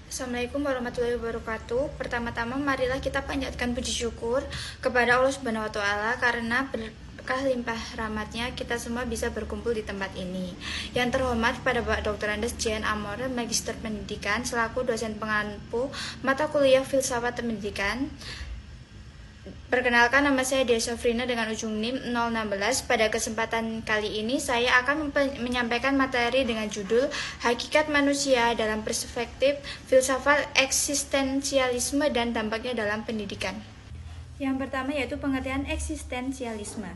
Assalamualaikum warahmatullahi wabarakatuh. Pertama-tama marilah kita panjatkan puji syukur kepada Allah Subhanahu wa taala karena berkah limpah rahmatnya kita semua bisa berkumpul di tempat ini. Yang terhormat kepada Bapak Dr. Andes J.N. Amor, Magister Pendidikan selaku dosen pengampu mata kuliah Filsafat Pendidikan. Perkenalkan, nama saya Dea Safrina dengan ujung NIM 016. Pada kesempatan kali ini saya akan menyampaikan materi dengan judul Hakikat Manusia dalam Perspektif Filsafat Eksistensialisme dan Dampaknya dalam Pendidikan. Yang pertama yaitu pengertian eksistensialisme.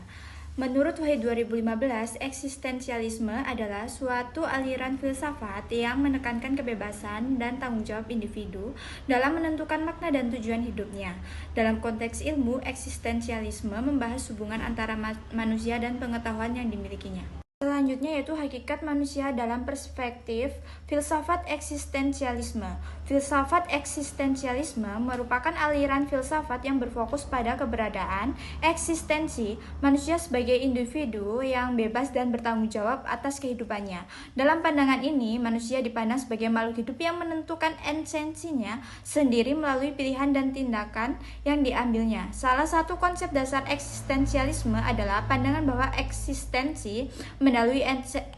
Menurut Wahid 2015, eksistensialisme adalah suatu aliran filsafat yang menekankan kebebasan dan tanggung jawab individu dalam menentukan makna dan tujuan hidupnya. Dalam konteks ilmu, eksistensialisme membahas hubungan antara manusia dan pengetahuan yang dimilikinya. Selanjutnya yaitu hakikat manusia dalam perspektif filsafat eksistensialisme. Filsafat eksistensialisme merupakan aliran filsafat yang berfokus pada keberadaan, eksistensi manusia sebagai individu yang bebas dan bertanggung jawab atas kehidupannya. Dalam pandangan ini, manusia dipandang sebagai makhluk hidup yang menentukan esensinya sendiri melalui pilihan dan tindakan yang diambilnya. Salah satu konsep dasar eksistensialisme adalah pandangan bahwa eksistensi melalui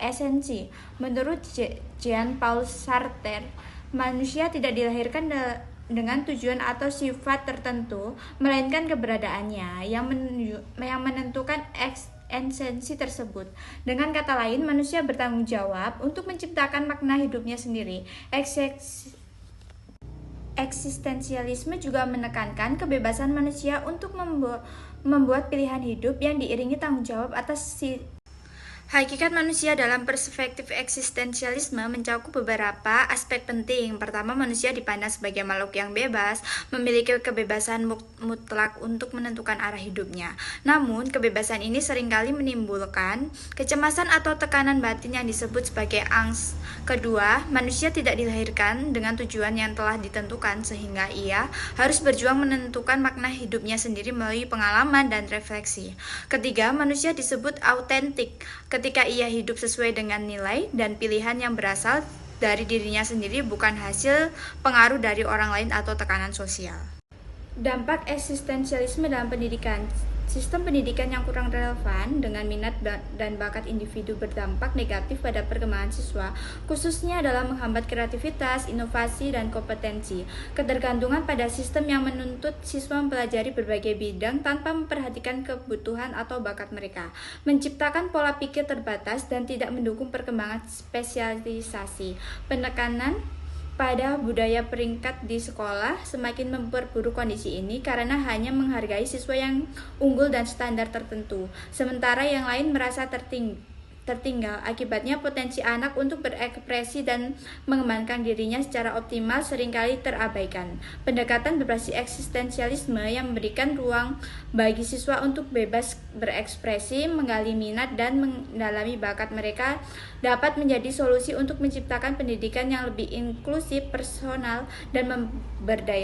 esensi. Menurut Jean-Paul Sartre, manusia tidak dilahirkan dengan tujuan atau sifat tertentu, melainkan keberadaannya yang menentukan esensi tersebut. Dengan kata lain, manusia bertanggung jawab untuk menciptakan makna hidupnya sendiri. Eksistensialisme juga menekankan kebebasan manusia untuk membuat pilihan hidup yang diiringi tanggung jawab atas hakikat manusia dalam perspektif eksistensialisme mencakup beberapa aspek penting. Pertama, manusia dipandang sebagai makhluk yang bebas, memiliki kebebasan mutlak untuk menentukan arah hidupnya. Namun, kebebasan ini seringkali menimbulkan kecemasan atau tekanan batin yang disebut sebagai angst. Kedua, manusia tidak dilahirkan dengan tujuan yang telah ditentukan, sehingga ia harus berjuang menentukan makna hidupnya sendiri melalui pengalaman dan refleksi. Ketiga, manusia disebut autentik ketika ia hidup sesuai dengan nilai dan pilihan yang berasal dari dirinya sendiri, bukan hasil pengaruh dari orang lain atau tekanan sosial. Dampak eksistensialisme dalam pendidikan. Sistem pendidikan yang kurang relevan dengan minat dan bakat individu berdampak negatif pada perkembangan siswa, khususnya dalam menghambat kreativitas, inovasi, dan kompetensi. Ketergantungan pada sistem yang menuntut siswa mempelajari berbagai bidang tanpa memperhatikan kebutuhan atau bakat mereka, menciptakan pola pikir terbatas dan tidak mendukung perkembangan spesialisasi. Penekanan pada budaya peringkat di sekolah semakin memperburuk kondisi ini karena hanya menghargai siswa yang unggul dan standar tertentu, sementara yang lain merasa tertinggal. Akibatnya potensi anak untuk berekspresi dan mengembangkan dirinya secara optimal seringkali terabaikan. Pendekatan berbasis eksistensialisme yang memberikan ruang bagi siswa untuk bebas berekspresi, menggali minat, dan mendalami bakat mereka dapat menjadi solusi untuk menciptakan pendidikan yang lebih inklusif, personal, dan memberdaya.